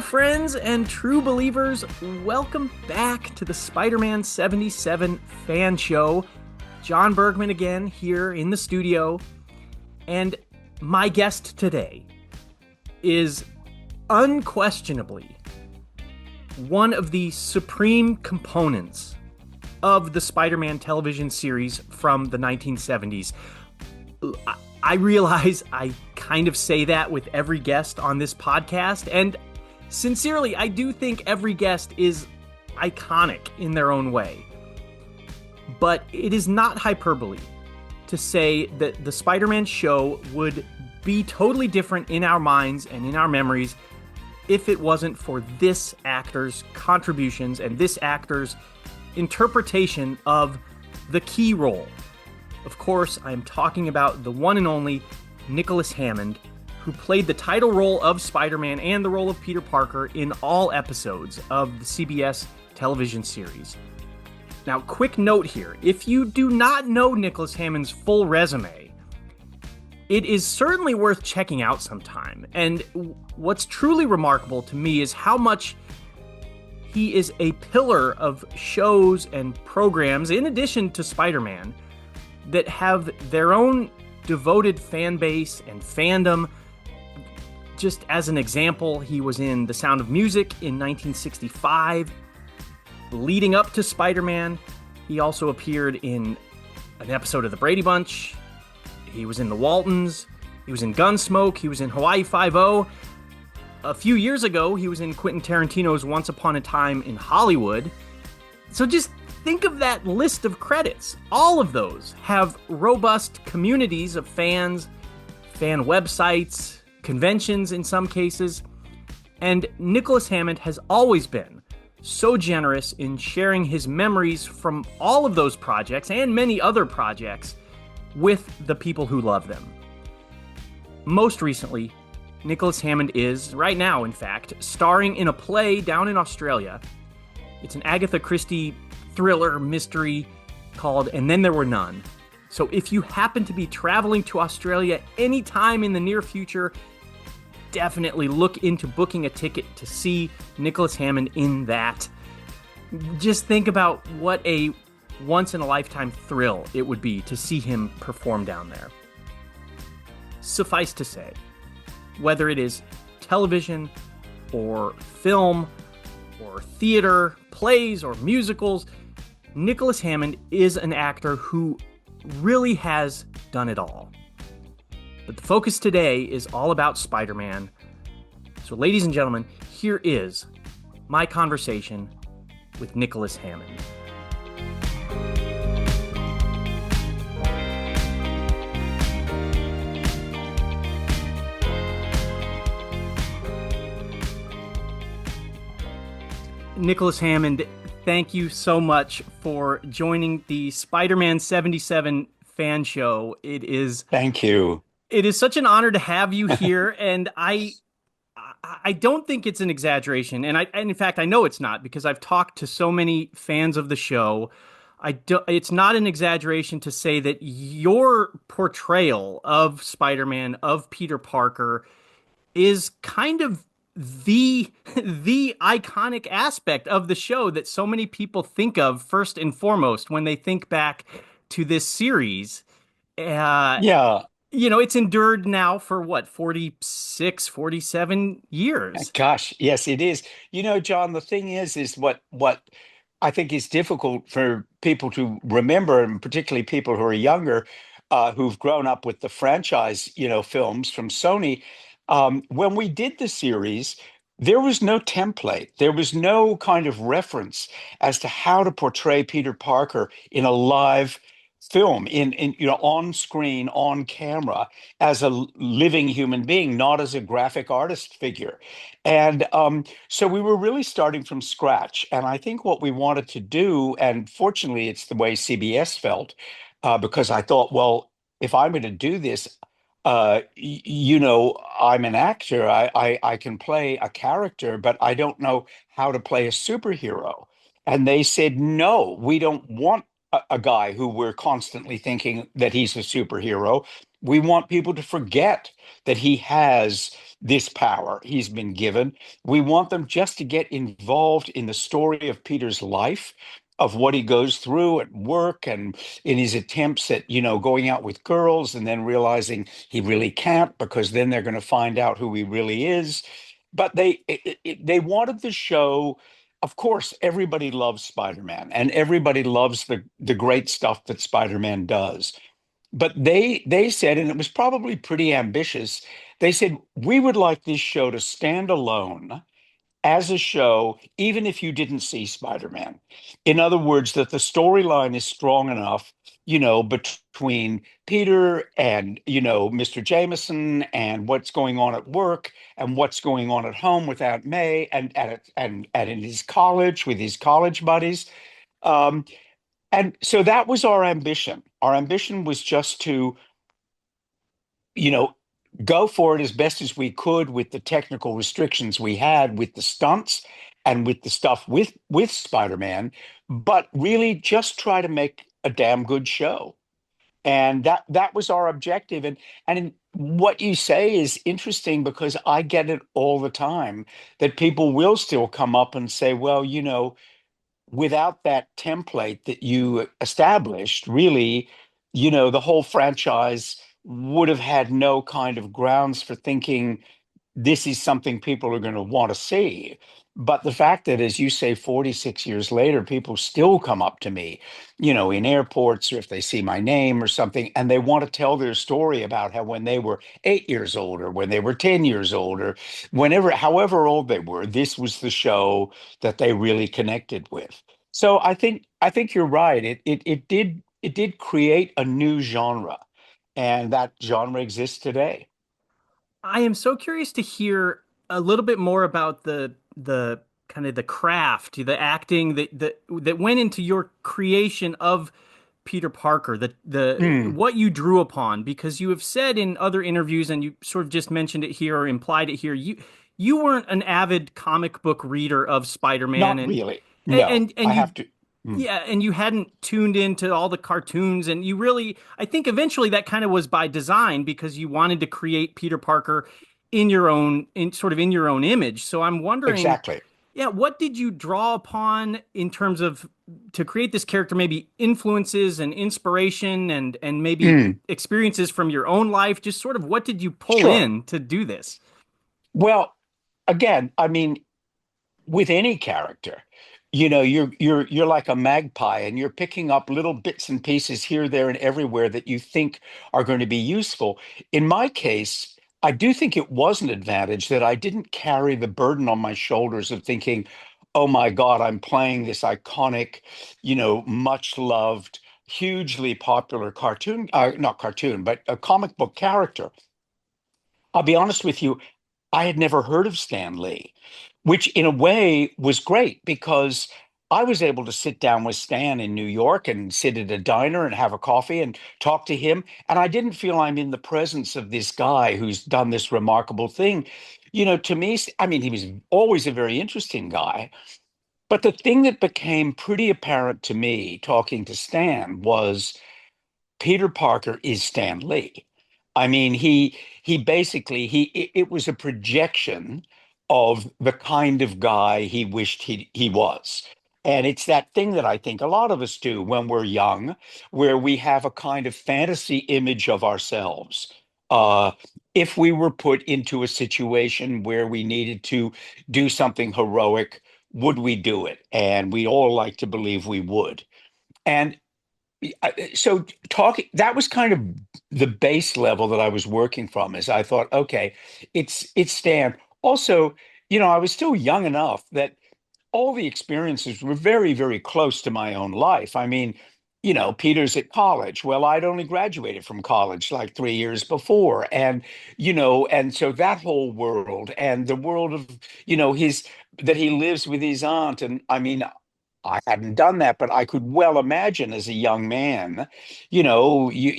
Hello, friends and true believers. Welcome back to the Spider-Man 77 fan show. John Burgman again here in the studio. And my guest today is unquestionably one of the supreme components of the Spider-Man television series from the 1970s. I realize I kind of say that with every guest on this podcast, and sincerely, I do think every guest is iconic in their own way. But it is not hyperbole to say that the Spider-Man show would be totally different in our minds and in our memories if it wasn't for this actor's contributions and this actor's interpretation of the key role. Of course, I'm talking about the one and only Nicholas Hammond, who played the title role of Spider-Man and the role of Peter Parker in all episodes of the CBS television series. Now, quick note here, if you do not know Nicholas Hammond's full resume, it is certainly worth checking out sometime. And what's truly remarkable to me is how much he is a pillar of shows and programs, in addition to Spider-Man, that have their own devoted fan base and fandom. Just as an example, he was in The Sound of Music in 1965. Leading up to Spider-Man, he also appeared in an episode of The Brady Bunch. He was in The Waltons. He was in Gunsmoke. He was in Hawaii Five-0. A few years ago, he was in Quentin Tarantino's Once Upon a Time in Hollywood. So just think of that list of credits. All of those have robust communities of fans, fan websites, conventions in some cases, and Nicholas Hammond has always been so generous in sharing his memories from all of those projects and many other projects with the people who love them. Most recently, Nicholas Hammond is, right now in fact, starring in a play down in Australia. It's an Agatha Christie thriller mystery called And Then There Were None. So if you happen to be traveling to Australia anytime in the near future, definitely look into booking a ticket to see Nicholas Hammond in that. Just think about what a once-in-a-lifetime thrill it would be to see him perform down there. Suffice to say, whether it is television or film or theater, plays or musicals, Nicholas Hammond is an actor who really has done it all. But the focus today is all about Spider-Man. So ladies and gentlemen, here is my conversation with Nicholas Hammond. Nicholas Hammond, thank you so much for joining the Spider-Man 77 fan show. Thank you. It is such an honor to have you here, and I don't think it's an exaggeration, and in fact I know it's not, because I've talked to so many fans of the show. It's not an exaggeration to say that your portrayal of Spider-Man, of Peter Parker, is kind of the iconic aspect of the show that so many people think of first and foremost when they think back to this series. Yeah. It's endured now for what, 46, 47 years. Gosh, yes, it is. John, the thing is what I think is difficult for people to remember, and particularly people who are younger, who've grown up with the franchise, films from Sony. When we did the series, there was no template. There was no kind of reference as to how to portray Peter Parker in a live film, in on screen, on camera, as a living human being, not as a graphic artist figure. And so we were really starting from scratch. And I think what we wanted to do, and fortunately, it's the way CBS felt, because I thought, well, if I'm going to do this, I'm an actor. I can play a character, but I don't know how to play a superhero. And they said, no, we don't want a guy who we're constantly thinking that he's a superhero. We want people to forget that he has this power he's been given. We want them just to get involved in the story of Peter's life, of what he goes through at work and in his attempts at, going out with girls and then realizing he really can't because then they're going to find out who he really is. But they wanted the show. Of course, everybody loves Spider-Man and everybody loves the great stuff that Spider-Man does. But they said, and it was probably pretty ambitious, they said, we would like this show to stand alone as a show, even if you didn't see Spider-Man. In other words, that the storyline is strong enough, between Peter and, Mr. Jameson and what's going on at work and what's going on at home with Aunt May and in his college with his college buddies. Um, and so that was our ambition. Our ambition was just to, you know, go for it as best as we could with the technical restrictions we had with the stunts and with the stuff with Spider-Man, but really just try to make a damn good show. And that was our objective. And what you say is interesting because I get it all the time that people will still come up and say, well, without that template that you established, really, the whole franchise would have had no kind of grounds for thinking this is something people are going to want to see. But the fact that, as you say, 46 years later, people still come up to me, in airports or if they see my name or something, and they want to tell their story about how when they were 8 years old or when they were 10 years old or whenever, however old they were, this was the show that they really connected with. So I think you're right. It did create a new genre, and that genre exists today. I am so curious to hear a little bit more about the kind of the craft, the acting that went into your creation of Peter Parker, the Hmm. what you drew upon, because you have said in other interviews, and you sort of just mentioned it here or implied it here, you weren't an avid comic book reader of Spider-Man, Not and really. No, and I you have to. Mm, yeah, and you hadn't tuned into all the cartoons, and you really, I think eventually that kind of was by design because you wanted to create Peter Parker in sort of in your own image. So I'm wondering, exactly. yeah, what did you draw upon in terms of to create this character, maybe influences and inspiration and maybe Mm, experiences from your own life? Just sort of what did you pull sure. in to do this? Well, again, I mean, with any character, you're like a magpie, and you're picking up little bits and pieces here, there, and everywhere that you think are going to be useful. In my case, I do think it was an advantage that I didn't carry the burden on my shoulders of thinking, oh my God, I'm playing this iconic, much loved, hugely popular cartoon, not cartoon, but a comic book character. I'll be honest with you, I had never heard of Stan Lee, which in a way was great because I was able to sit down with Stan in New York and sit at a diner and have a coffee and talk to him. And I didn't feel I'm in the presence of this guy who's done this remarkable thing. To me, I mean, he was always a very interesting guy. But the thing that became pretty apparent to me talking to Stan was Peter Parker is Stan Lee. I mean, he basically it was a projection of the kind of guy he wished he was. And it's that thing that I think a lot of us do when we're young, where we have a kind of fantasy image of ourselves. Uh, if we were put into a situation where we needed to do something heroic, would we do it? And we all like to believe we would. And so talking that was kind of the base level that I was working from is I thought, okay, it's Stan. Also, I was still young enough that all the experiences were very, very close to my own life. I mean, Peter's at college. Well, I'd only graduated from college like 3 years before. And so that whole world and the world of, his that he lives with his aunt. And I mean, I hadn't done that, but I could well imagine as a young man,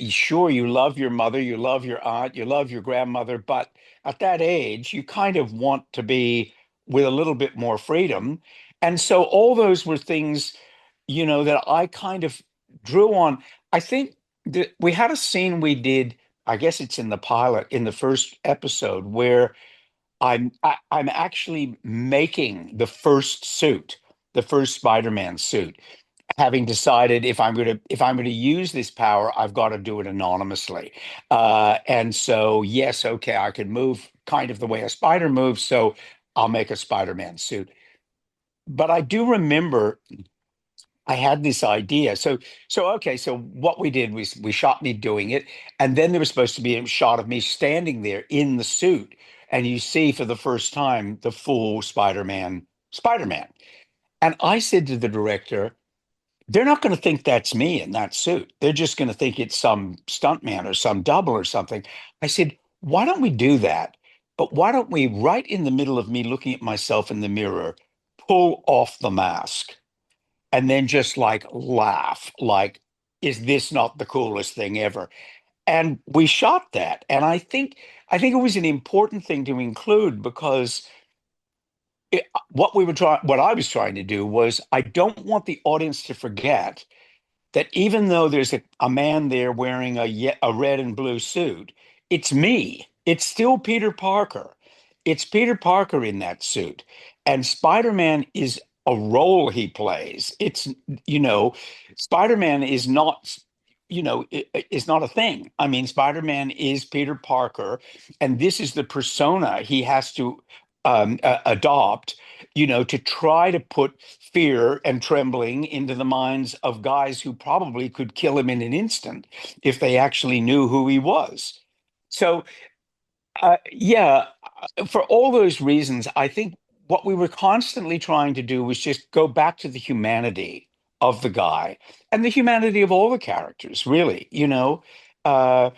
sure, you love your mother, you love your aunt, you love your grandmother, but at that age, you kind of want to be with a little bit more freedom. And so all those were things, that I kind of drew on. I think that we had a scene we did I guess it's in the pilot, in the first episode, where I'm actually making the first suit, the first Spider-Man suit, having decided if I'm going to use this power, I've got to do it anonymously. And so, yes, okay, I can move kind of the way a spider moves, so I'll make a Spider-Man suit. But I do remember I had this idea. So okay, so what we did was we shot me doing it, and then there was supposed to be a shot of me standing there in the suit, and you see for the first time the full Spider-Man. And I said to the director, they're not going to think that's me in that suit. They're just going to think it's some stuntman or some double or something. I said, why don't we do that? But why don't we, right in the middle of me looking at myself in the mirror, pull off the mask and then just like laugh, like, is this not the coolest thing ever? And we shot that. And I think it was an important thing to include because what I was trying to do was I don't want the audience to forget that even though there's a man there wearing a red and blue suit, it's me. It's still Peter Parker. It's Peter Parker in that suit. And Spider-Man is a role he plays. You know, Spider-Man is not, is not a thing. I mean, Spider-Man is Peter Parker, and this is the persona he has to adopt, to try to put fear and trembling into the minds of guys who probably could kill him in an instant if they actually knew who he was. So, yeah, for all those reasons, I think what we were constantly trying to do was just go back to the humanity of the guy and the humanity of all the characters, really, Uh,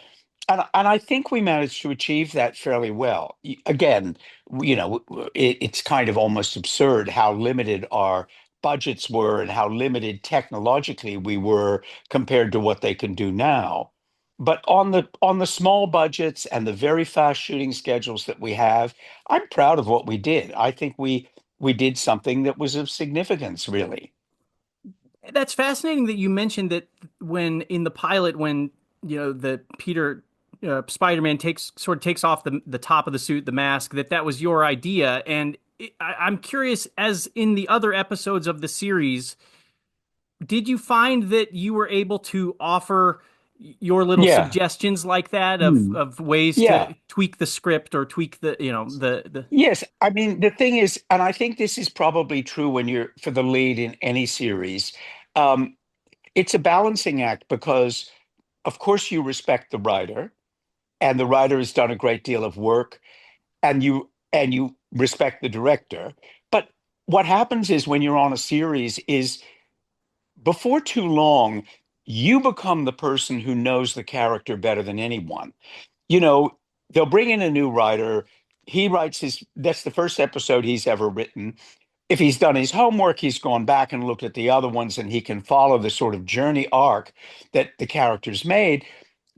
and I think we managed to achieve that fairly well. Again, it's kind of almost absurd how limited our budgets were and how limited technologically we were compared to what they can do now. But on the small budgets and the very fast shooting schedules that we have, I'm proud of what we did. I think we did something that was of significance, really. That's fascinating that you mentioned that when in the pilot, when the Peter Spider-Man takes off the top of the suit, the mask, that was your idea. And I'm curious, as in the other episodes of the series, did you find that you were able to offer your little Yeah. suggestions like that of Hmm. ways Yeah. to tweak the script or tweak the Yes, I mean the thing is, and I think this is probably true when you're for the lead in any series. Um, it's a balancing act because, of course, you respect the writer, and the writer has done a great deal of work, and you respect the director. But what happens is when you're on a series is before too long, you become the person who knows the character better than anyone. You know, they'll bring in a new writer. That's the first episode he's ever written. If he's done his homework, he's gone back and looked at the other ones and he can follow the sort of journey arc that the characters made.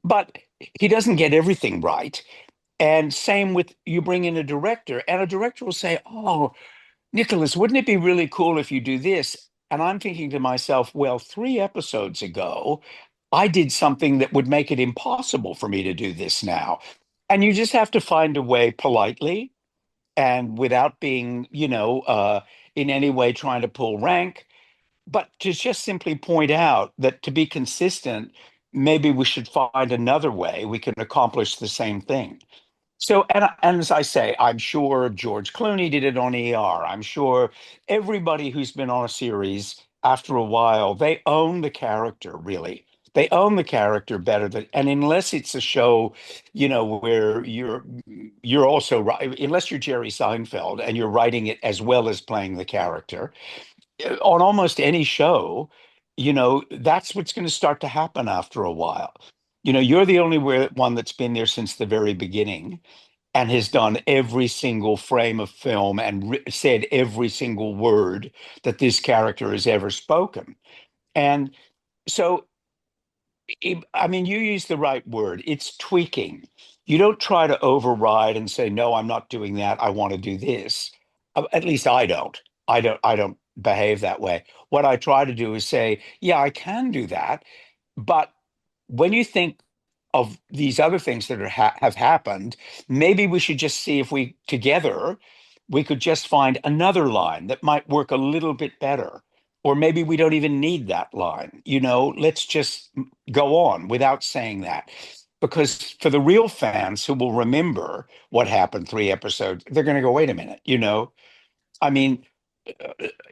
But he doesn't get everything right. And same with you bring in a director, and a director will say, "Oh, Nicholas, wouldn't it be really cool if you do this?" And I'm thinking to myself, well, 3 episodes ago, I did something that would make it impossible for me to do this now. And you just have to find a way politely and without being, in any way trying to pull rank, but to just simply point out that to be consistent, maybe we should find another way we can accomplish the same thing. So, and as I say, I'm sure George Clooney did it on ER. I'm sure everybody who's been on a series after a while, they own the character, really. They own the character better than, and unless it's a show, where you're also right, unless you're Jerry Seinfeld and you're writing it as well as playing the character, on almost any show, that's what's going to start to happen after a while. You're the only one that's been there since the very beginning and has done every single frame of film and said every single word that this character has ever spoken. And so, I mean, you use the right word. It's tweaking. You don't try to override and say, "No, I'm not doing that. I want to do this." At least I don't. I don't behave that way. What I try to do is say, "Yeah, I can do that." But when you think of these other things that have happened, maybe we should just see if we together we could just find another line that might work a little bit better. Or maybe we don't even need that line. Let's just go on without saying that. Because for the real fans who will remember what happened 3 episodes, they're going to go, wait a minute, I mean,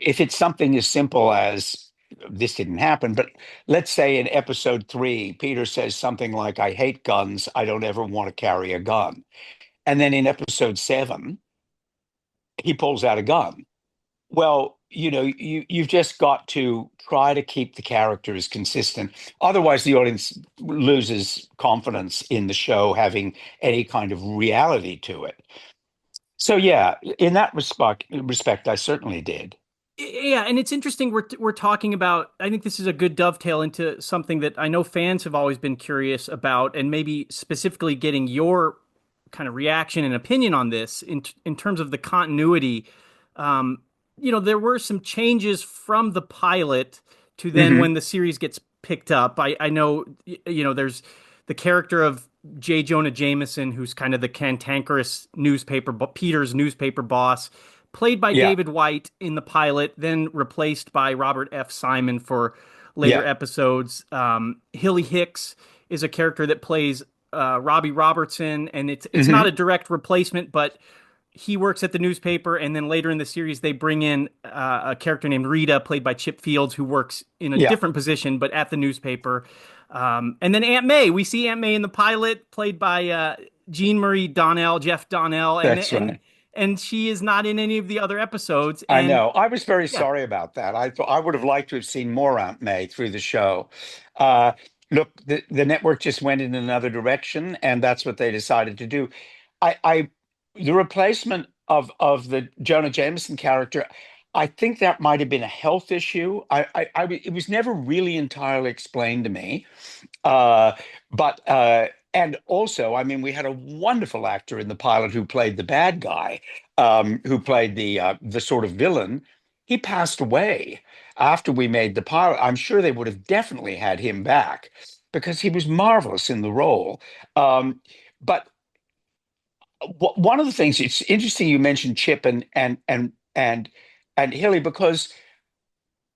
if it's something as simple as this didn't happen, but let's say in episode 3, Peter says something like, I hate guns. I don't ever want to carry a gun. And then in episode 7, he pulls out a gun. Well, you've just got to try to keep the characters consistent. Otherwise, the audience loses confidence in the show having any kind of reality to it. So yeah, in that respect, I certainly did. Yeah, and it's interesting we're talking about. I think this is a good dovetail into something that I know fans have always been curious about, and maybe specifically getting your kind of reaction and opinion on this in terms of the continuity. Um, there were some changes from the pilot to then Hmm. when the series gets picked up. I know there's the character of J. Jonah Jameson, who's kind of the cantankerous Peter's newspaper boss, played by Yeah, David White in the pilot, then replaced by Robert F. Simon for later yeah. episodes. Hilly Hicks is a character that plays Robbie Robertson, and it's not a Hmm. direct replacement, but he works at the newspaper, and then later in the series they bring in a character named Rita, played by Chip Fields, who works in a Yeah. different position but at the newspaper. And then Aunt May, we see Aunt May in the pilot, played by Jean Marie Donnell, Jeff Donnell, and That's and right. and she is not in any of the other episodes. I And know. I was very yeah, sorry about that. I thought I would have liked to have seen more Aunt May through the show. Uh, Look, the network just went in another direction, and that's what they decided to do. I the replacement of the Jonah Jameson character, I think that might have been a health issue. It was never really entirely explained to me. Uh, but and also, I mean, we had a wonderful actor in the pilot who played the bad guy, who played the sort of villain. He passed away after we made the pilot. I'm sure they would have definitely had him back because he was marvelous in the role. But one of the things, it's interesting you mentioned Chip and Hilly, because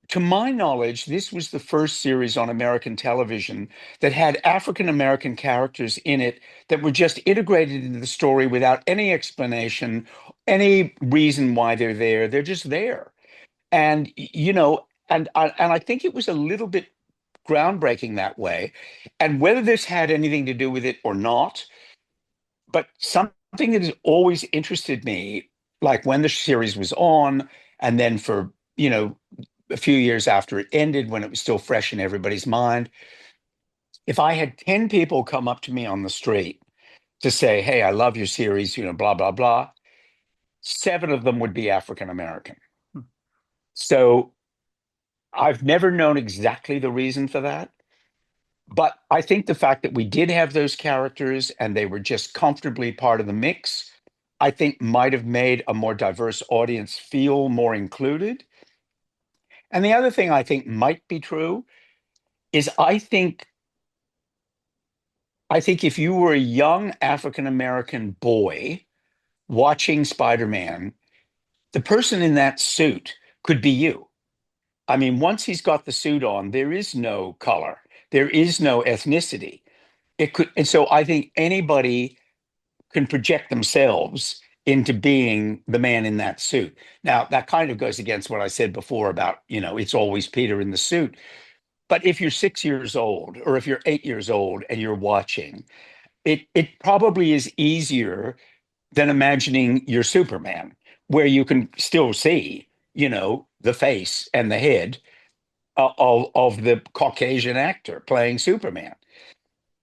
to my knowledge, this was the first series on American television that had African American characters in it that were just integrated into the story without any explanation, any reason why they're there. They're just there. And, and I think it was a little bit groundbreaking that way. And whether this had anything to do with it or not, but something that has always interested me, like when the series was on, and then for, a few years after it ended, when it was still fresh in everybody's mind, if I had 10 people come up to me on the street to say, hey, I love your series, blah, blah, blah, 7 of them would be African American. So I've never known exactly the reason for that. But I think the fact that we did have those characters and they were just comfortably part of the mix, I think might have made a more diverse audience feel more included. And the other thing I think might be true is I think if you were a young African American boy watching Spider-Man, the person in that suit could be you. I mean, once he's got the suit on, there is no color, there is no ethnicity. And so I think anybody can project themselves into being the man in that suit. Now, that kind of goes against what I said before about, it's always Peter in the suit. But if you're 6 years old or if you're 8 years old and you're watching, it probably is easier than imagining you're Superman, where you can still see, the face and the head of the Caucasian actor playing Superman.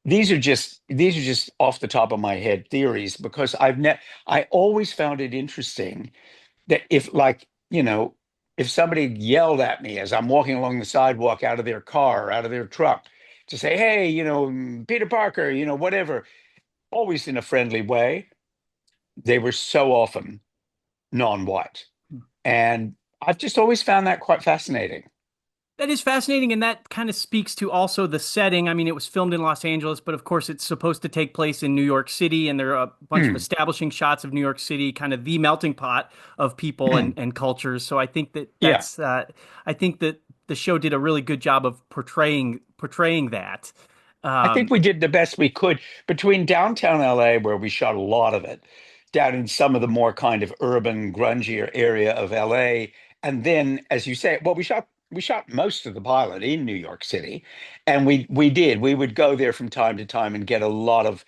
These are just off the top of my head theories because I always found it interesting that if somebody yelled at me as I'm walking along the sidewalk out of their car, out of their truck, to say, hey, Peter Parker, whatever, always in a friendly way, they were so often non-white. And I've just always found that quite fascinating. That is fascinating, and that kind of speaks to also the setting. I mean, it was filmed in Los Angeles, but of course, it's supposed to take place in New York City, and there are a bunch of Hmm. establishing shots of New York City, kind of the melting pot of people and cultures. So I think that Yeah. I think that the show did a really good job of portraying that. I think Um, we did the best we could between downtown LA, where we shot a lot of it, down in some of the more kind of urban, grungier area of LA, and then, as you say, well, we shot most of the pilot in New York City, and we would go there from time to time and get a lot of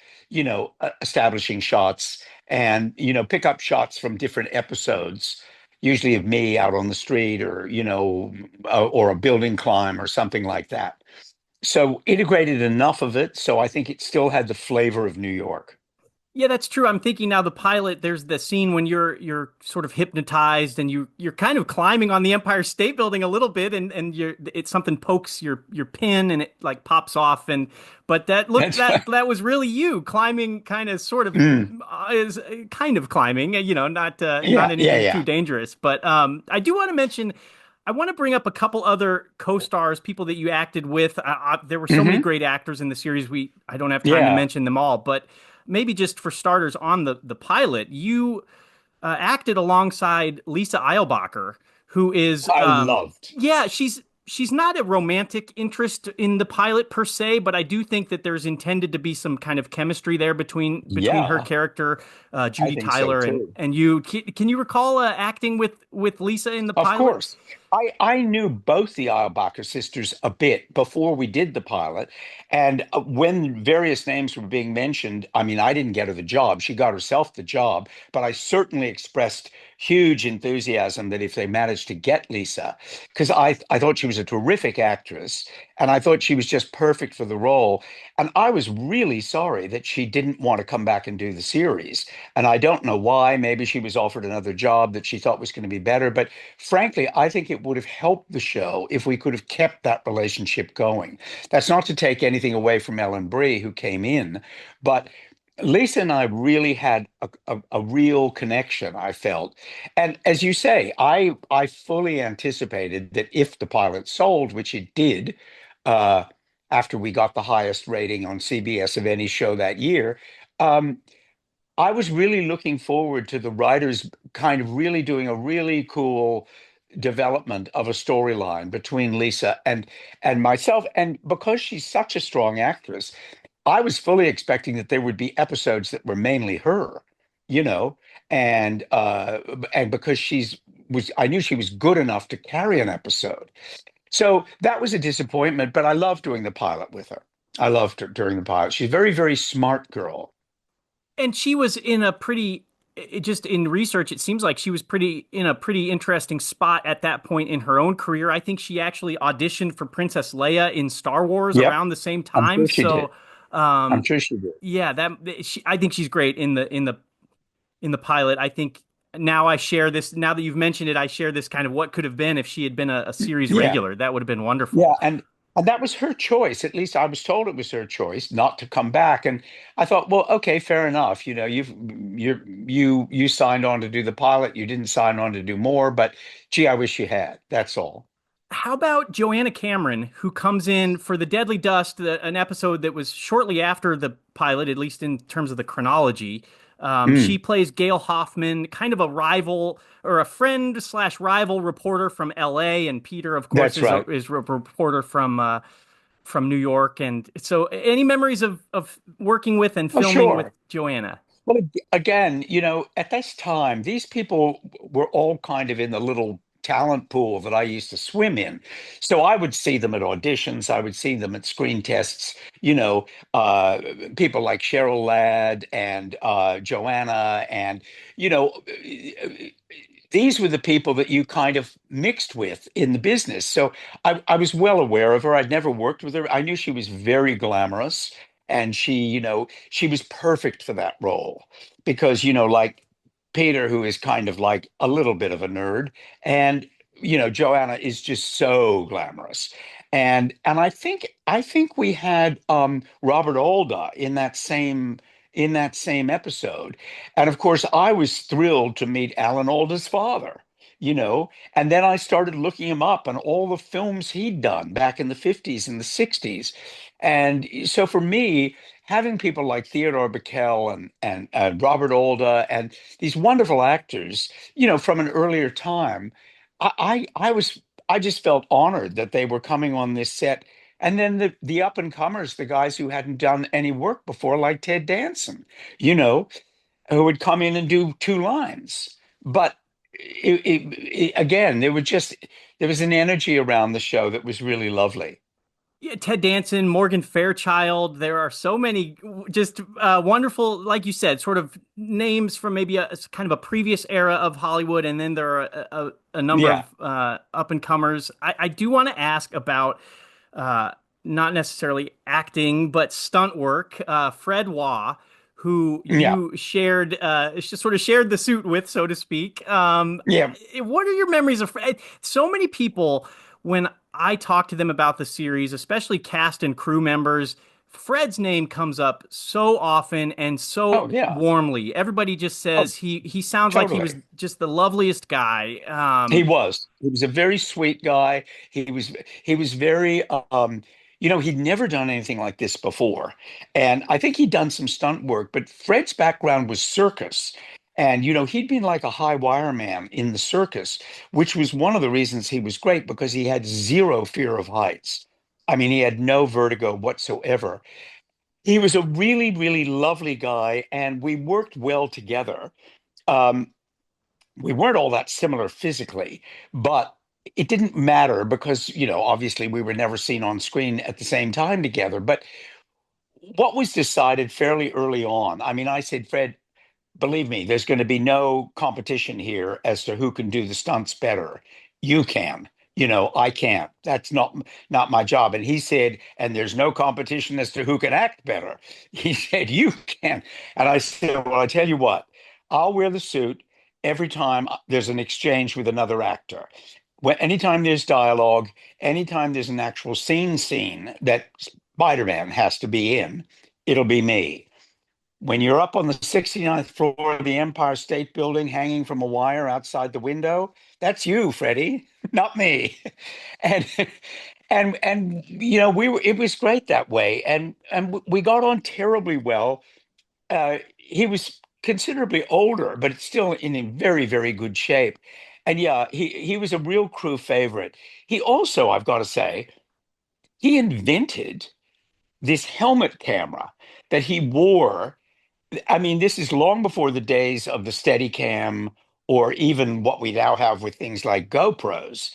establishing shots, and pick up shots from different episodes. Usually of me out on the street, or or a building climb or something like that. So integrated enough of it, so I think it still had the flavor of New York. Yeah, that's true. I'm thinking now the pilot, there's the scene when you're sort of hypnotized and you're kind of climbing on the Empire State Building a little bit and you're it's something pokes your pin and it like pops off and but that look That's that was really you climbing kind of sort of Mm. is kind of climbing, not Yeah, yeah, anything too yeah. dangerous. But I do want to mention I want to bring up a couple other co-stars, people that you acted with. There were so many Hmm. great actors in the series. I don't have time to Yeah, mention them all, but maybe just for starters on the pilot, you acted alongside Lisa Eilbacher, who is I loved. yeah, she's not a romantic interest in the pilot per se, but I do think that there's intended to be some kind of chemistry there between her Yeah, character, I Judy think so Tyler, too. and you. Can you recall acting with Lisa in the Of pilot? course. I knew both the Eilbacher sisters a bit before we did the pilot. And when various names were being mentioned, I mean, I didn't get her the job. She got herself the job. But I certainly expressed huge enthusiasm that if they managed to get Lisa, because I thought she was a terrific actress and I thought she was just perfect for the role. And I was really sorry that she didn't want to come back and do the series. And I don't know why. Maybe she was offered another job that she thought was going to be better. But frankly, I think it would have helped the show if we could have kept that relationship going. That's not to take anything away from Ellen Brie, who came in, but Lisa and I really had a real connection, I felt. And as you say, I fully anticipated that if the pilot sold, which it did, uh, after we got the highest rating on CBS of any show that year, um, I was really looking forward to the writers kind of really doing a really cool development of a storyline between Lisa and myself. And because she's such a strong actress, I was fully expecting that there would be episodes that were mainly her, you know, and because I knew she was good enough to carry an episode. So that was a disappointment, but I loved doing the pilot with her. I loved her during the pilot. She's a very, very smart girl. And she was in a pretty just in research it seems like she was pretty in a pretty interesting spot at that point in her own career. I think she actually auditioned for Princess Leia in Star Wars Yep, around the same I'm time. sure she did. So I'm um sure she did. yeah, I think she's great in the pilot. I think now that you've mentioned it, I share this kind of what could have been if she had been a series Yeah. regular. That would have been Yeah, wonderful. and that was her choice. At least I was told it was her choice not to come back. And I thought, well, okay, fair enough. You signed on to do the pilot. You didn't sign on to do more, but gee, I wish you had. That's all. How about Joanna Cameron, who comes in for the Deadly Dust, an episode that was shortly after the pilot, at least in terms of the chronology? She Mm, plays Gail Hoffman, kind of a rival or a friend slash rival reporter from L.A., and Peter, of course, that's right. is a reporter from New York. And so, any memories of working with and Oh, filming with sure. Joanna? Well, again, at this time, these people were all kind of in the little talent pool that I used to swim in. So I would see them at auditions, I would see them at screen tests, uh, people like Cheryl Ladd and Joanna, and, you know, these were the people that you kind of mixed with in the business. So I was well aware of her. I'd never worked with her. I knew she was very glamorous and she was perfect for that role because like Peter, who is kind of like a little bit of a nerd, and Joanna is just so glamorous. And I think we had Robert Alda in that same episode. And of course I was thrilled to meet Alan Alda's father, you know. And then I started looking him up and all the films he'd done back in the 50s and the 60s. And so for me, having people like Theodore Bickel and Robert Olda and these wonderful actors, from an earlier time, I just felt honored that they were coming on this set. And then the up and comers, the guys who hadn't done any work before, like Ted Danson, you know, who would come in and do two lines. But again, there was an energy around the show that was really lovely. Yeah, Ted Danson, Morgan Fairchild. There are so many just wonderful, like you said, sort of names from maybe a kind of a previous era of Hollywood, and then there are a number Yeah, of up and comers. I do want to ask about uh, not necessarily acting, but stunt work. Fred Waugh, who yeah, you shared, just sort of shared the suit with, so to speak. yeah. What are your memories of Fred? So many people, when I talk to them about the series, especially cast and crew members, Fred's name comes up so often and Oh, so yeah. warmly. Everybody just Oh, says he sounds like he was totally. just the loveliest guy. He was. He was a very sweet guy. He was very he'd never done anything like this before. And I think he'd done some stunt work, but Fred's background was circus. And he'd been like a high wire man in the circus, which was one of the reasons he was great because he had zero fear of heights. I mean, he had no vertigo whatsoever. He was a really, really lovely guy, and we worked well together. Um, we weren't all that similar physically, but it didn't matter because, obviously we were never seen on screen at the same time together. But what was decided fairly early on, I mean, I said, Fred, believe me, there's going to be no competition here as to who can do the stunts better. You can. I can't. That's not my job. And he said, and there's no competition as to who can act better. He said, you can. And I said, well, I tell you what, I'll wear the suit every time there's an exchange with another actor. Anytime there's dialogue, anytime there's an actual scene that Spider-Man has to be in, it'll be me. When you're up on the 69th floor of the Empire State Building hanging from a wire outside the window, that's you, Freddie, not me. And we were it was great that way. And we got on terribly well. He was considerably older, but still in a very, very good shape. And yeah, he was a real crew favorite. He also, I've got to say, he invented this helmet camera that he wore. I mean, this is long before the days of the Steadicam or even what we now have with things like GoPros.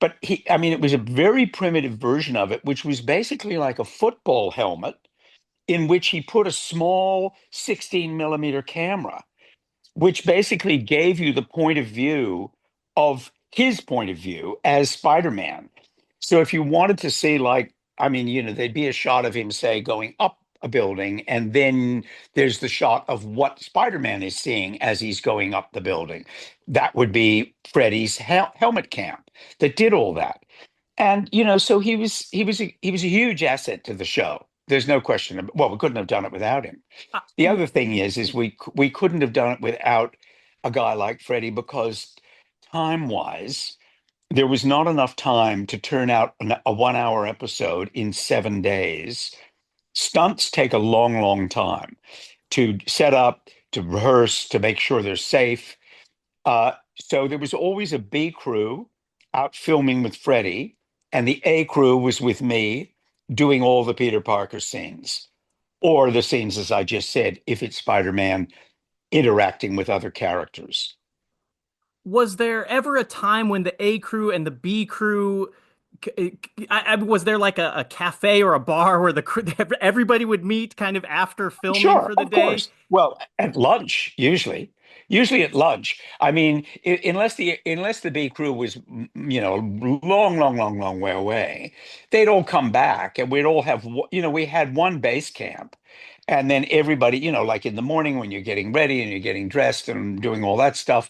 But I mean, it was a very primitive version of it, which was basically like a football helmet in which he put a small 16 millimeter camera which basically gave you the point of view of his point of view as Spider-Man. So if you wanted to see, like, I mean, there'd be a shot of him, say, going up a building, and then there's the shot of what Spider-Man is seeing as he's going up the building. That would be Freddy's helmet cam that did all that. And so he was a huge asset to the show. There's no question. Well, we couldn't have done it without him. Uh, The other thing is we couldn't have done it without a guy like Freddie because time-wise, there was not enough time to turn out a 1 hour episode in 7 days. Stunts take a long, long time to set up, to rehearse, to make sure they're safe. So there was always a B crew out filming with Freddie, and the A crew was with me doing all the Peter Parker scenes or the scenes, as I just said, if it's Spider-Man interacting with other characters. was there ever a time when the A crew and the B crew was there like a cafe or a bar where everybody would meet kind of after filming Sure, for the of day? course. Well, at lunch, usually at lunch. I mean, unless the B crew was, long, long, long, long way away, they'd all come back, and we'd all have, we had one base camp, and then everybody, like in the morning when you're getting ready and you're getting dressed and doing all that stuff,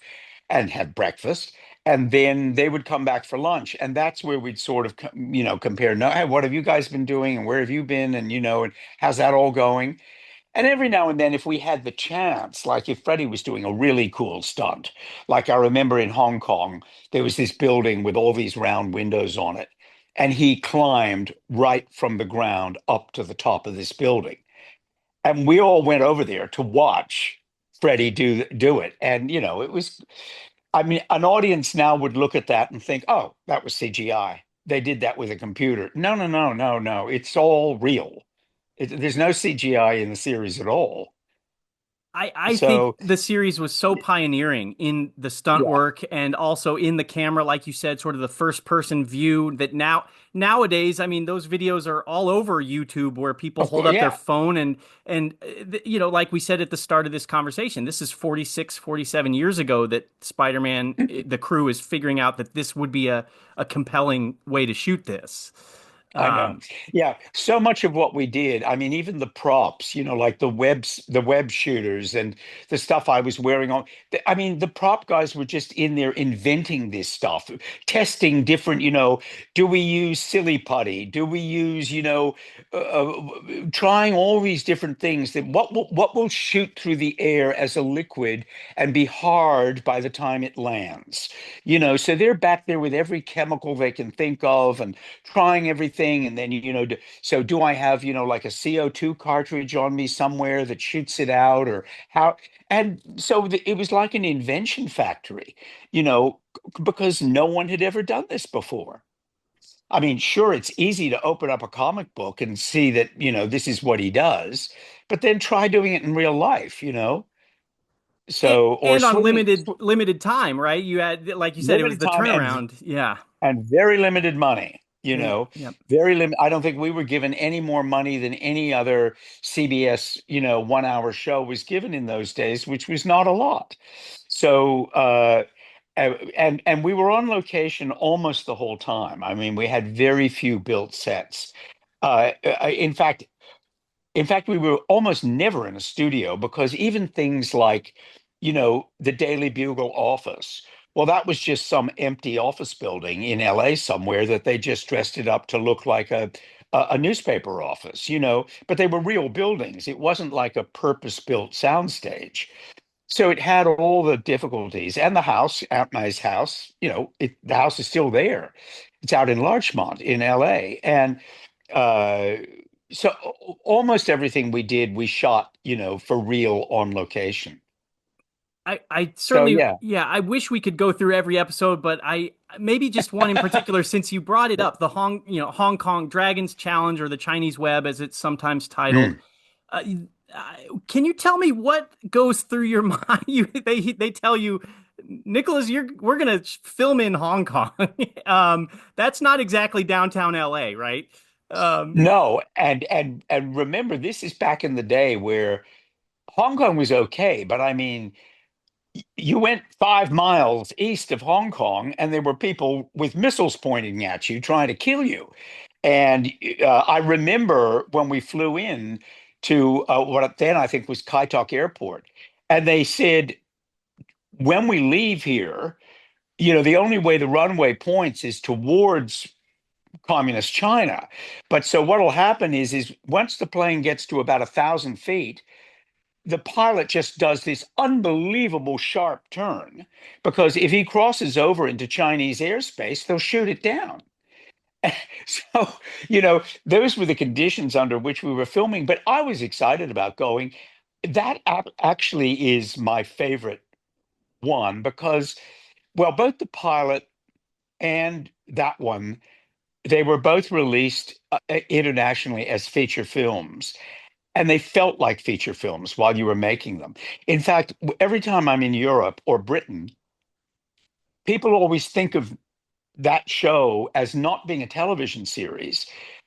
and have breakfast. And then they would come back for lunch, and that's where we'd sort of, compare. No, hey, what have you guys been doing, and where have you been, and how's that all going? And every now and then, if we had the chance, like if Freddie was doing a really cool stunt, like I remember in Hong Kong, there was this building with all these round windows on it, and he climbed right from the ground up to the top of this building. And we all went over there to watch Freddie do it. And it was, I mean, an audience now would look at that and think, oh, that was CGI. They did that with a computer. No, no, no, no, no. It's all real. There's no CGI in the series at all. I think So, the series was so pioneering in the stunt yeah. work and also in the camera, like you said, sort of the first person view that nowadays, I mean, those videos are all over YouTube where people Of hold course, up their yeah. phone like we said at the start of this conversation, this is 46, 47 years ago that Spider-Man, the crew is figuring out that this would be a compelling way to shoot this. I know. Um, Yeah, so much of what we did, I mean, even the props, like the web shooters and the stuff I was wearing on. I mean, the prop guys were just in there inventing this stuff, testing different, do we use silly putty? Do we use, trying all these different things that what will shoot through the air as a liquid and be hard by the time it lands. So they're back there with every chemical they can think of and trying everything. And then, so do I have, like a CO2 cartridge on me somewhere that shoots it out or how? And so it was like an invention factory, because no one had ever done this before. I mean, sure, it's easy to open up a comic book and see that, this is what he does, but then try doing it in real life. and, So, or and on swinging, limited time, right? You had, like you said, it was limited the time turnaround. Yeah. and very limited money, Yeah. Yeah. very limited. I don't think we were given any more money than any other CBS, 1 hour show was given in those days, which was not a lot. So, and we were on location almost the whole time. I mean, we had very few built sets. In fact, we were almost never in a studio because even things like, the Daily Bugle office, well, that was just some empty office building in LA somewhere that they just dressed it up to look like a newspaper office. But they were real buildings. It wasn't like a purpose-built soundstage. So it had all the difficulties. And the house, Aunt May's house, the house is still there. It's out in Larchmont in LA. And uh, so almost everything we did, we shot, for real on location. I So certainly, yeah. yeah, I wish we could go through every episode, but I maybe just one in particular, since you brought it up, the Hong Kong Dragons Challenge, or the Chinese Web as it's sometimes titled. Mm. Uh, can you tell me what goes through your mind? They tell you, Nicholas, we're gonna film in Hong Kong. That's not exactly downtown LA, right? Um, No, and remember, this is back in the day where Hong Kong was okay, but I mean, you went 5 miles east of Hong Kong, and there were people with missiles pointing at you, trying to kill you. And I remember when we flew in to what then I think was Kai Tak Airport, and they said, when we leave here, the only way the runway points is towards communist China. But so what'll happen is once the plane gets to about 1,000 feet, the pilot just does this unbelievable sharp turn because if he crosses over into Chinese airspace, they'll shoot it down. So, those were the conditions under which we were filming. But I was excited about going. That actually is my favorite one because, well, both the pilot and that one, they were both released internationally as feature films. And they felt like feature films while you were making them. In fact, every time I'm in Europe or Britain, people always think of that show as not being a television series.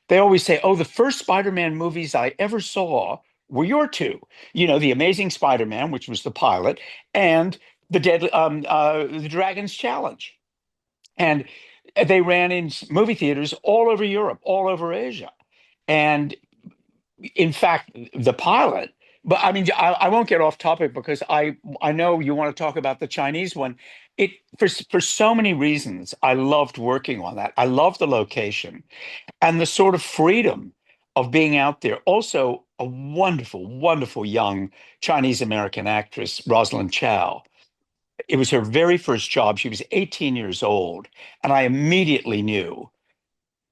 They always say, oh, the first Spider-Man movies I ever saw were your two. The Amazing Spider-Man, which was the pilot, and the Dragon's Challenge. And they ran in movie theaters all over Europe, all over Asia. And in fact, the pilot, but I mean, I won't get off topic because I know you want to talk about the Chinese one. It for so many reasons, I loved working on that. I love the location and the sort of freedom. of being out there. Also, a wonderful, wonderful young Chinese American actress, Rosalind Chow. It was her very first job. She was 18 years old, and I immediately knew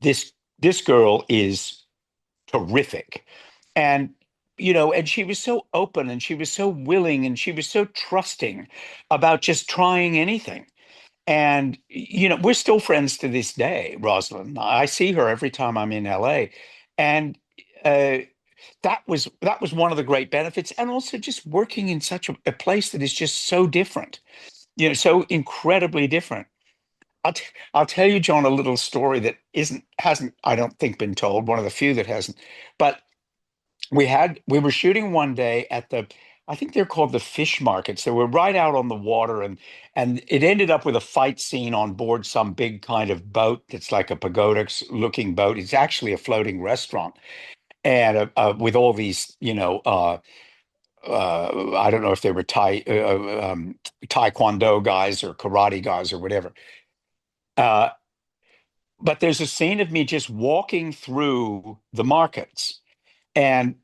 this this girl is terrific. And and she was so open and she was so willing and she was so trusting about just trying anything. And we're still friends to this day, Rosalind. I see her every time I'm in LA. And uh, that was one of the great benefits. And also just working in such a place that is just so different, so incredibly different. I'll tell you, John, a little story that hasn't, I don't think, been told, one of the few that hasn't. But we were shooting one day at I think they're called the fish markets. They were right out on the water, and it ended up with a fight scene on board some big kind of boat that's like a pagoda looking boat. It's actually a floating restaurant, and with all these, I don't know if they were taekwondo guys or karate guys or whatever. Uh, but there's a scene of me just walking through the markets, and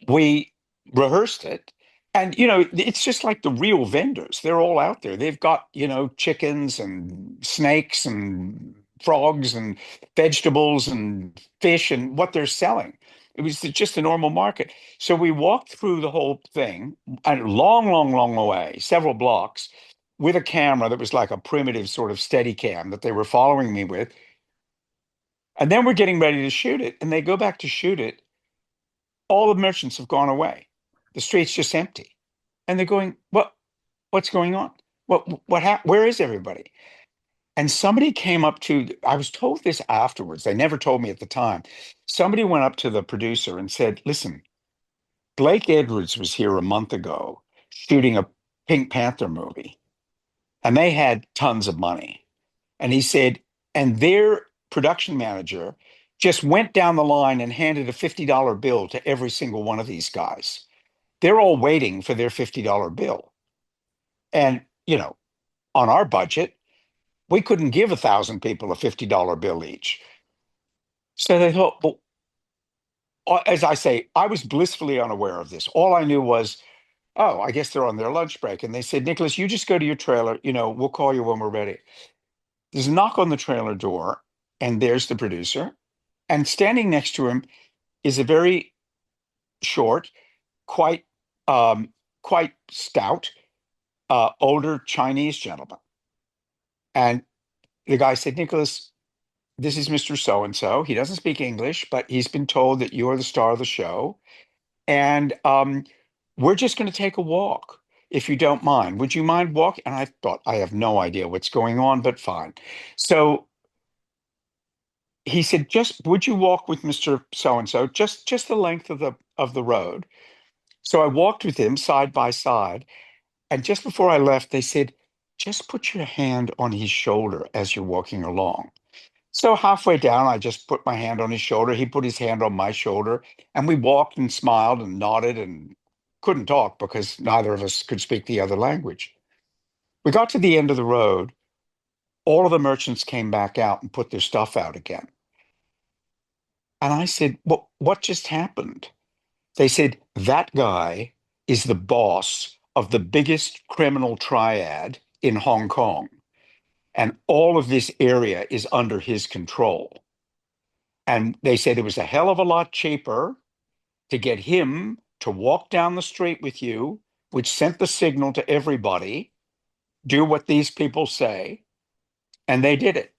we rehearsed it. And it's just like the real vendors. They're all out there. They've got chickens and snakes and frogs and vegetables and fish and what they're selling. It was just a normal market. So we walked through the whole thing, a long, long, long way, several blocks, with a camera that was like a primitive sort of steady cam that they were following me with. And then we're getting ready to shoot it, and they go back to shoot it. All the merchants have gone away. The street's just empty. And they're going, what's going on? Where is everybody? And somebody came up I was told this afterwards. They never told me at the time. Somebody went up to the producer and said, listen, Blake Edwards was here a month ago shooting a Pink Panther movie, and they had tons of money. And he said, and their production manager just went down the line and handed a $50 bill to every single one of these guys. They're all waiting for their $50 bill. And, on our budget, we couldn't give 1,000 people a $50 bill each. So they thought, well, as I say, I was blissfully unaware of this. All I knew was, oh, I guess they're on their lunch break. And they said, Nicholas, you just go to your trailer. We'll call you when we're ready. There's a knock on the trailer door, and there's the producer. And standing next to him is a very short, quite quite stout, older Chinese gentleman. And the guy said, Nicholas, this is Mr. So and so. He doesn't speak English, but he's been told that you're the star of the show. And we're just going to take a walk, if you don't mind. Would you mind walking? And I thought, I have no idea what's going on, but fine. So he said, just would you walk with Mr. So and so, just the length of the road? So I walked with him side by side. And just before I left, they said, just put your hand on his shoulder as you're walking along. So halfway down, I just put my hand on his shoulder. He put his hand on my shoulder, and we walked and smiled and nodded and couldn't talk because neither of us could speak the other language. We got to the end of the road. All of the merchants came back out and put their stuff out again. And I said, well, what just happened? They said, that guy is the boss of the biggest criminal triad in Hong Kong. And all of this area is under his control. And they said it was a hell of a lot cheaper to get him to walk down the street with you, which sent the signal to everybody, do what these people say. And they did it.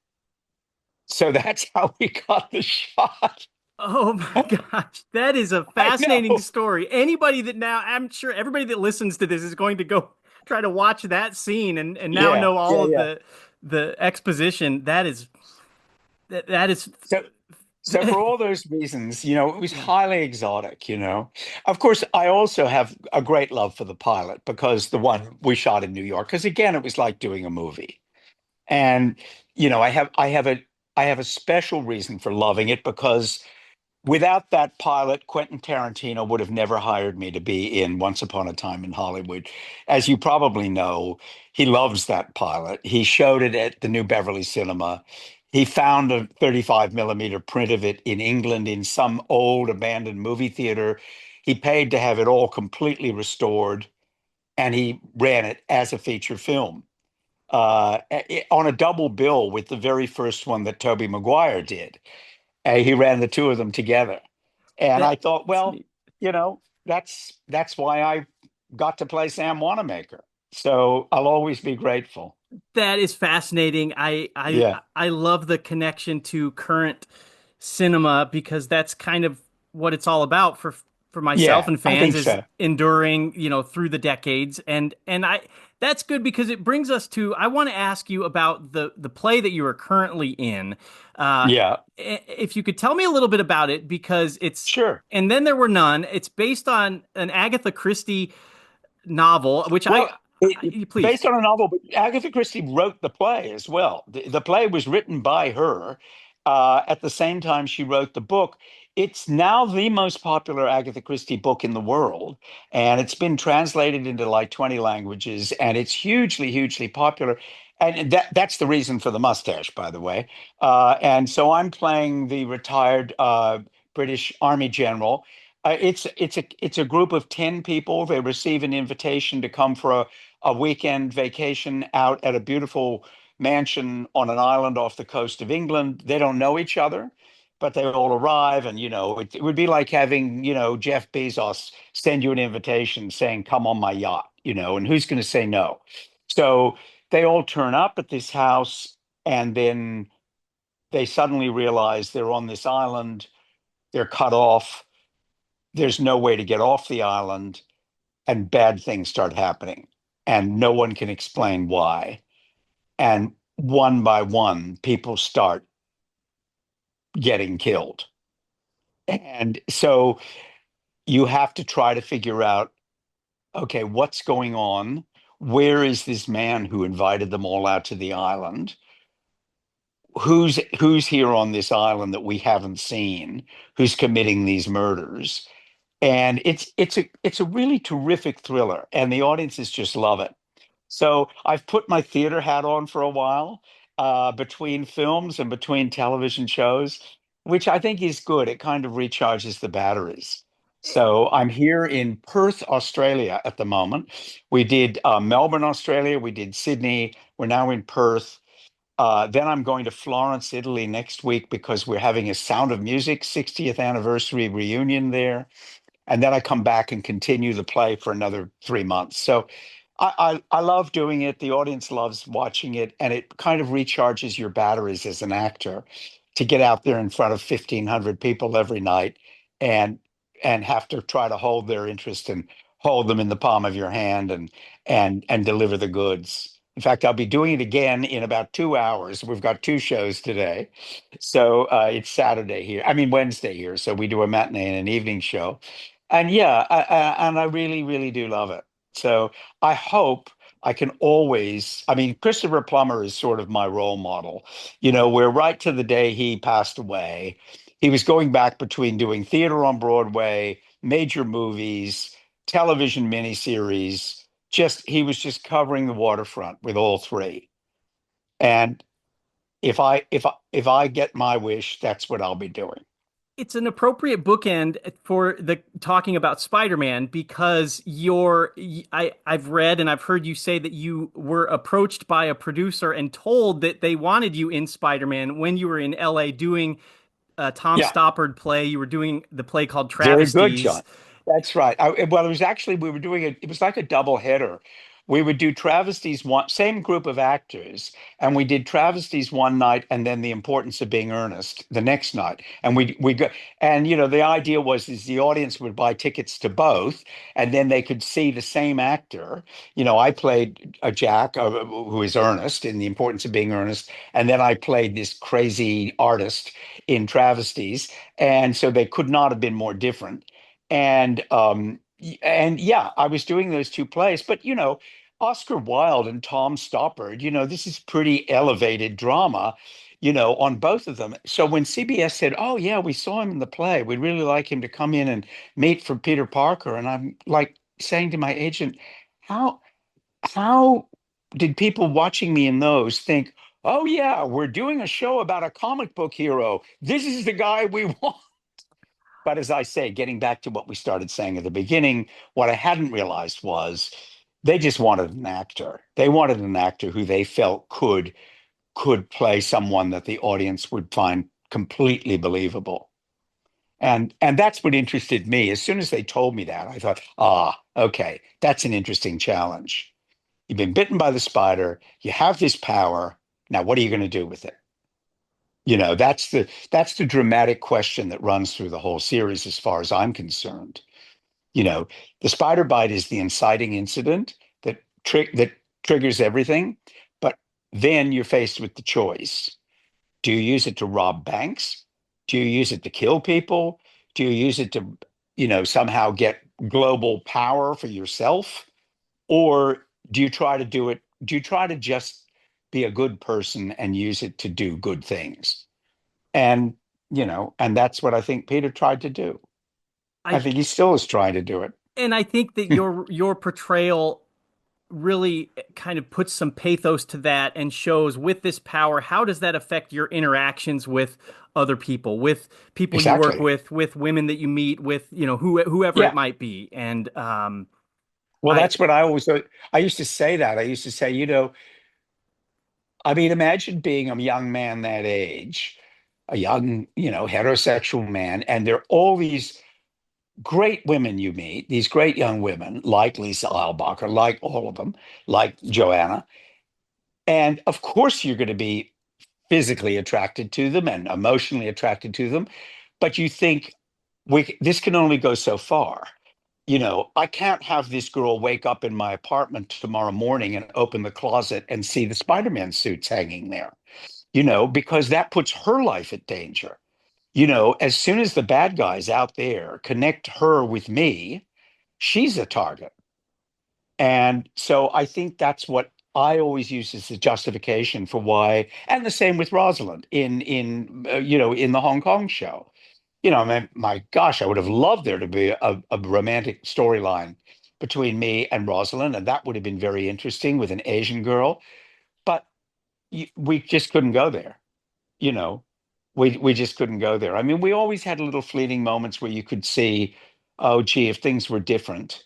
So that's how we got the shot. Oh my gosh, that is a I fascinating know. story. Anybody that now, I'm sure everybody that listens to this is going to go try to watch that scene and now Yeah, know all yeah, of yeah. the exposition. That is So So for all those reasons, it was yeah. highly exotic. Of course, I also have a great love for the pilot because the one we shot in New York, because again, it was like doing a movie. And, I have a special reason for loving it because without that pilot, Quentin Tarantino would have never hired me to be in Once Upon a Time in Hollywood. As you probably know, he loves that pilot. He showed it at the New Beverly Cinema. He found a 35 millimeter print of it in England in some old abandoned movie theater. He paid to have it all completely restored, and he ran it as a feature film on a double bill with the very first one that Tobey Maguire did. He ran the two of them together. And I thought, That's well, neat. that's why I got to play Sam Wanamaker. So I'll always be grateful. That is fascinating. Yeah. I love the connection to current cinema because that's kind of what it's all about for myself Yeah, and I fans think is so. enduring, through the decades. And I that's good because it brings us to I want to ask you about the play that you are currently in. Uh Yeah, if you could tell me a little bit about it because it's sure. and then there were none. It's based on an Agatha Christie novel, which Well, please. based on a novel, but Agatha Christie wrote the play as well. The play was written by her. At the same time, she wrote the book. It's now the most popular Agatha Christie book in the world, and it's been translated into like 20 languages, and it's hugely, hugely popular. And that's the reason for the mustache, by the way. And so I'm playing the retired British Army general. It's a group of 10 people. They receive an invitation to come for a weekend vacation out at a beautiful mansion on an island off the coast of England. They don't know each other, but they all arrive, and it would be like having Jeff Bezos send you an invitation saying, "Come on my yacht," and who's going to say no? So they all turn up at this house, and then they suddenly realize they're on this island. They're cut off. There's no way to get off the island, and bad things start happening, and no one can explain why. And one by one, people start getting killed. And so you have to try to figure out, okay, what's going on? Where is this man who invited them all out to the island? Who's here on this island that we haven't seen? Who's committing these murders? And it's a really terrific thriller, and the audiences just love it. So I've put my theater hat on for a while, between films and between television shows, which I think is good. It kind of recharges the batteries. So I'm here in Perth, Australia at the moment. We did Melbourne, Australia. We did Sydney. We're now in Perth. Then I'm going to Florence, Italy next week because we're having a Sound of Music 60th anniversary reunion there, and then I come back and continue the play for another 3 months. So I love doing it. The audience loves watching it, and it kind of recharges your batteries as an actor to get out there in front of 1,500 people every night and have to try to hold their interest and hold them in the palm of your hand and deliver the goods. In fact, I'll be doing it again in about 2 hours. We've got two shows today. So it's Saturday here. I mean, Wednesday here. So we do a matinee and an evening show. And yeah, and I really, really do love it. So I hope I can always, I mean, Christopher Plummer is sort of my role model. Where right to the day he passed away, he was going back between doing theater on Broadway, major movies, television miniseries. He was just covering the waterfront with all three. And if I get my wish, that's what I'll be doing. It's an appropriate bookend for the talking about Spider-Man because I've read and I've heard you say that you were approached by a producer and told that they wanted you in Spider-Man when you were in LA doing a Tom Yeah. Stoppard play. You were doing the play called Very good, John. Travesties. That's right. Well, it was actually, we were doing it. It was like a double header. We would do travesties one, same group of actors, and we did travesties one night, and then the importance of being earnest the next night. And we go, and the idea was is the audience would buy tickets to both, and then they could see the same actor. I played a Jack, who is earnest in the importance of being earnest, and then I played this crazy artist in travesties, and so they could not have been more different. And yeah, I was doing those two plays, but Oscar Wilde and Tom Stoppard, this is pretty elevated drama, on both of them. So when CBS said, "Oh yeah, we saw him in the play. We'd really like him to come in and meet for Peter Parker," and I'm like saying to my agent, "How how did people watching me in those think?" Oh yeah, we're doing a show about a comic book hero. This is the guy we want. But as I say, getting back to what we started saying at the beginning, what I hadn't realized was they just wanted an actor. They wanted an actor who they felt could play someone that the audience would find completely believable. And that's what interested me. As soon as they told me that, I thought, okay, that's an interesting challenge. You've been bitten by the spider, you have this power. Now, what are you going to do with it? That's the dramatic question that runs through the whole series as far as I'm concerned. You know, the spider bite is the inciting incident that triggers everything, but then you're faced with the choice. Do you use it to rob banks? Do you use it to kill people? Do you use it to, somehow get global power for yourself? Or do you try to do it? Do you try to just be a good person and use it to do good things? And, and that's what I think Peter tried to do. I I think he still is trying to do it. and I think that your portrayal really kind of puts some pathos to that and shows with this power, how does that affect your interactions with other people, with people you work Exactly. with women that you meet, with, whoever it Yeah. might be. And Well, I that's what I always thought. I used to say that. I used to say, I mean, imagine being a young man that age, a young, heterosexual man, and there are all these great women you meet, these great young women, like Lisa Eilbacher, like all of them, like Joanna. And of course, you're going to be physically attracted to them and emotionally attracted to them. But you think, this can only go so far. I can't have this girl wake up in my apartment tomorrow morning and open the closet and see the Spider-Man suits hanging there, because that puts her life at danger. As soon as the bad guys out there connect her with me, she's a target. And so I think that's what I always use as the justification for why, and the same with Rosalind in the Hong Kong show. My gosh, I would have loved there to be a romantic storyline between me and Rosalind, and that would have been very interesting with an Asian girl. But we just couldn't go there. You know, we just couldn't go there. I mean, we always had little fleeting moments where you could see, oh, gee, if things were different,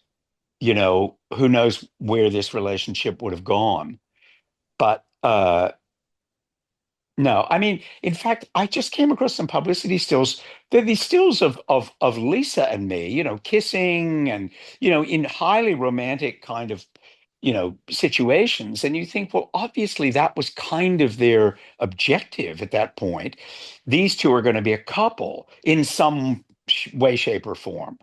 who knows where this relationship would have gone. But no, I mean, in fact, I just came across some publicity stills. There are these stills of Lisa and me, kissing and, in highly romantic kind of, situations. And you think, well, obviously that was kind of their objective at that point. These two are going to be a couple in some way, shape, or form.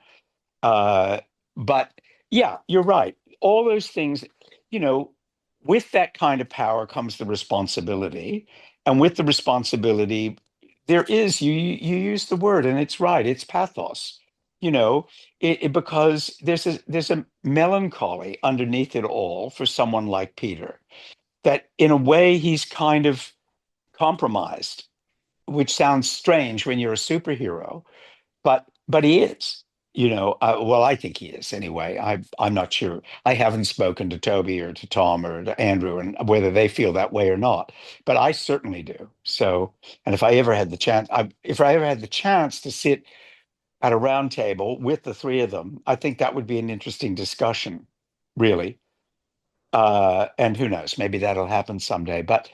Uh, but yeah, you're right. All those things, you know, with that kind of power comes the responsibility. And with the responsibility, there is, you use the word, and it's right, it's pathos. Because there's a melancholy underneath it all for someone like Peter, that in a way he's kind of compromised, which sounds strange when you're a superhero, but he is, well, I think he is anyway. I'm not sure. I haven't spoken to Toby or to Tom or to Andrew and whether they feel that way or not, but I certainly do. So, and if I ever had the chance to sit at a round table with the three of them, I think that would be an interesting discussion, really. And who knows, maybe that'll happen someday. But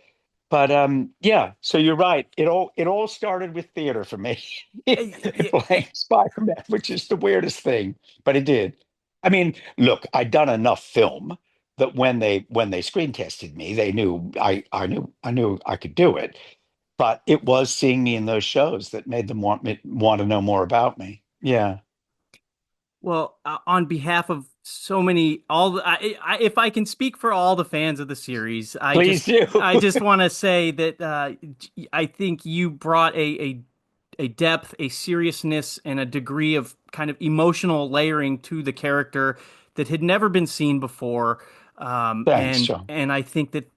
yeah, so you're right. It all started with theater for me, yeah, playing Spider-Man, which is the weirdest thing, but it did. I mean, look, I'd done enough film that when they screen tested me, they knew I knew I could do it. But it was seeing me in those shows that made them want to know more about me. Yeah. well, on behalf of so many, if I can speak for all the fans of the series, Please do. I just want to say that I think you brought a depth, a seriousness, and a degree of kind of emotional layering to the character that had never been seen before. Thanks, And John. and I think that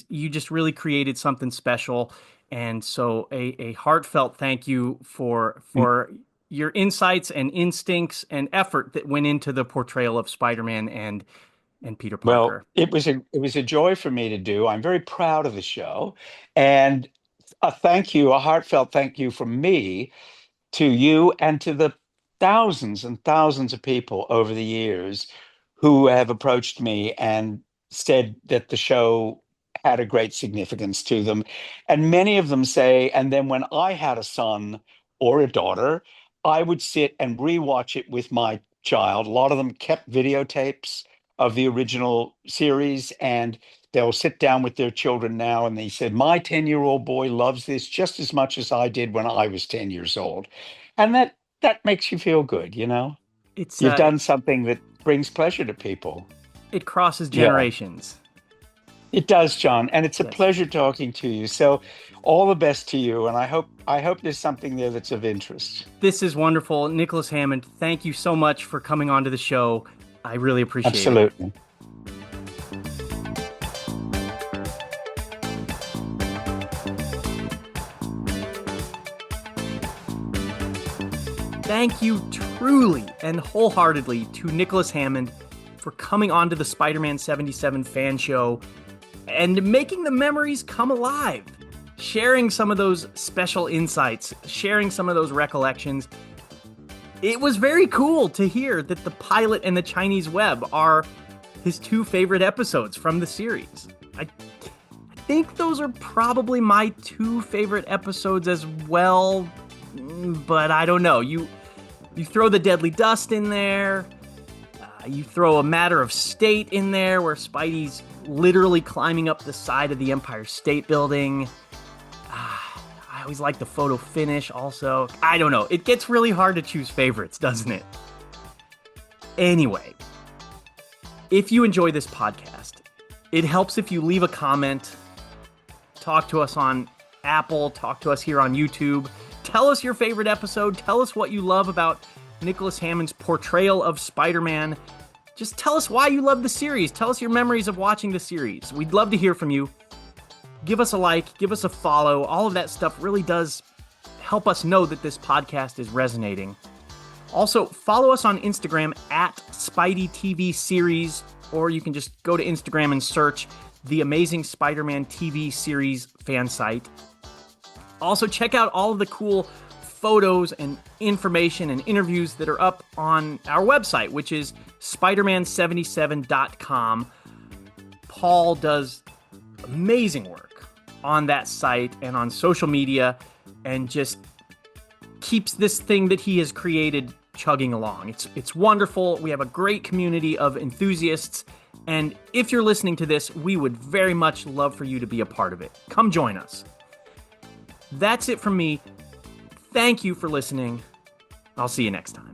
you just really created something special. And so a heartfelt thank you for your insights and instincts and effort that went into the portrayal of Spider-Man and Peter Well, Parker. it was a joy for me to do. I'm very proud of the show, and a thank you, a heartfelt thank you from me to you and to the thousands and thousands of people over the years who have approached me and said that the show had a great significance to them. And many of them say, and then when I had a son or a daughter, I would sit and rewatch it with my child. A lot of them kept videotapes of the original series, and they'll sit down with their children now and they said, my 10-year-old boy loves this just as much as I did when I was 10 years old. And that makes you feel good, you know? It's You've done something that brings pleasure to people. it crosses Yeah, generations. it does, John. And it's a Yes. pleasure talking to you. So all the best to you. And I hope there's something there that's of interest. This is wonderful. Nicholas Hammond, thank you so much for coming onto the show. I really appreciate it. Absolutely. Thank you truly and wholeheartedly to Nicholas Hammond for coming onto the Spider-Man 77 fan show and making the memories come alive, sharing some of those special insights, sharing some of those recollections. It was very cool to hear that the pilot and the Chinese web are his two favorite episodes from the series. I think those are probably my two favorite episodes as well, but I don't know. You throw the Deadly Dust in there. You throw a Matter of State in there where Spidey's literally climbing up the side of the Empire State Building. I always like the photo finish also. I don't know. It gets really hard to choose favorites, doesn't it? Anyway, if you enjoy this podcast, it helps if you leave a comment, talk to us on Apple, talk to us here on YouTube. Tell us your favorite episode. Tell us what you love about Nicholas Hammond's portrayal of Spider-Man. Just tell us why you love the series. Tell us your memories of watching the series. We'd love to hear from you. Give us a like, give us a follow. All of that stuff really does help us know that this podcast is resonating. Also, follow us on Instagram at Spidey TV Series, or you can just go to Instagram and search the Amazing Spider-Man TV Series fan site. Also, check out all of the cool photos and information and interviews that are up on our website, which is spiderman77.com. Paul does amazing work on that site and on social media and just keeps this thing that he has created chugging along. It's wonderful. We have a great community of enthusiasts, and if you're listening to this, we would very much love for you to be a part of it. Come join us. That's it from me. Thank you for listening. I'll see you next time.